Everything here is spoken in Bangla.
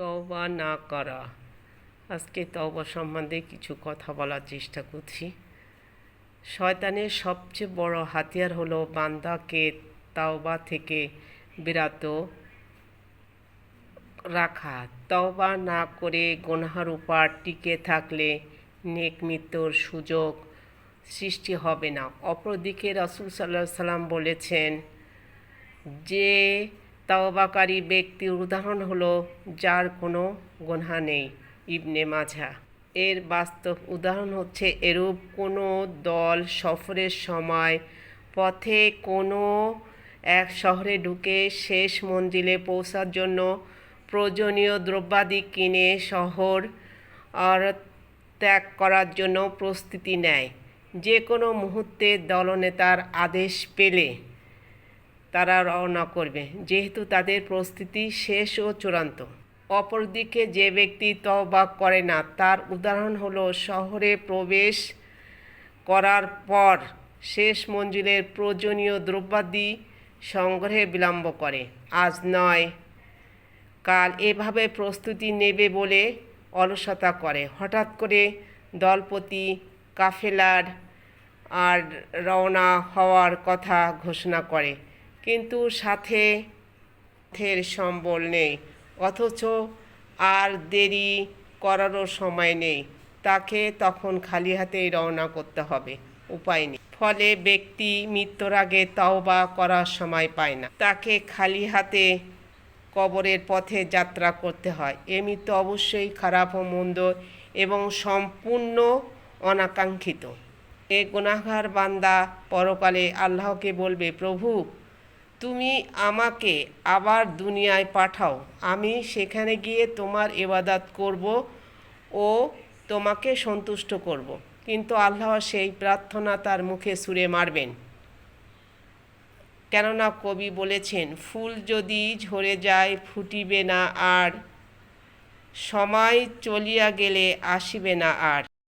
তওবা না করা। আজকে তওবা সম্বন্ধে কিছু কথা বলার চেষ্টা করছি। শয়তানের সবচেয়ে বড় হাতিয়ার হলো বান্দাকে তওবা থেকে বিরত রাখা। তওবা না করে গুনাহের উপর টিকে থাকলে নেক মৃত্যুর সুযোগ সৃষ্টি হবে না। অপরদিকে রাসূল সাল্লাল্লাহু আলাইহি সাল্লাম বলেছেন যে তওবাকারী ব্যক্তির উদাহরণ হলো যার কোনো গুনাহ নেই। ইবনে মাজাহ। এর বাস্তব উদাহরণ হচ্ছে এরূপ কোনো দল সফরের সময় পথে কোনো এক শহরে ঢুকে শেষ মঞ্জিলে পৌঁছার জন্য প্রয়োজনীয় দ্রব্যাদি কিনে শহর আর ত্যাগ করার জন্য প্রস্তুতি নেয়। যে কোনো মুহূর্তে দলনেতার আদেশ পেলে তারা রওনা করবে, যেহেতু তাদের প্রস্তুতি শেষ ও চূড়ান্ত। অপরদিকে যে ব্যক্তি তওবা করে না তার উদাহরণ হলো শহরে প্রবেশ করার পর শেষ মঞ্জিলের প্রয়োজনীয় দ্রব্যাদি সংগ্রহে বিলম্ব করে, আজ নয় কাল এভাবে প্রস্তুতি নেবে বলে অলসতা করে। হঠাৎ করে দলপতি কাফেলার আর রওনা হওয়ার কথা ঘোষণা করে, কিন্তু সাথে সম্বল নেই, অথচ আর দেরি করারও সময় নেই। তাকে তখন খালি হাতেই রওনা করতে হবে, উপায় নেই। ফলে ব্যক্তি মৃত্যুর আগে তওবা করার সময় পায় না, তাকে খালি হাতে কবরের পথে যাত্রা করতে হয়। এ মৃত্যু অবশ্যই খারাপ ও মন্দ এবং সম্পূর্ণ অনাকাঙ্ক্ষিত। এ গুনাহগার বান্দা পরকালে আল্লাহকে বলবে, প্রভু তুমি আমাকে আবার দুনিয়ায় পাঠাও, আমি সেখানে গিয়ে তোমার ইবাদত করব ও তোমাকে সন্তুষ্ট করব। কিন্তু আল্লাহ সেই প্রার্থনা তার মুখে ছুঁড়ে মারবেন। কেননা কবি বলেছেন, ফুল যদি ঝরে যায় ফুটিবে না আর, সময় চলিয়া গেলে আসিবে না আর।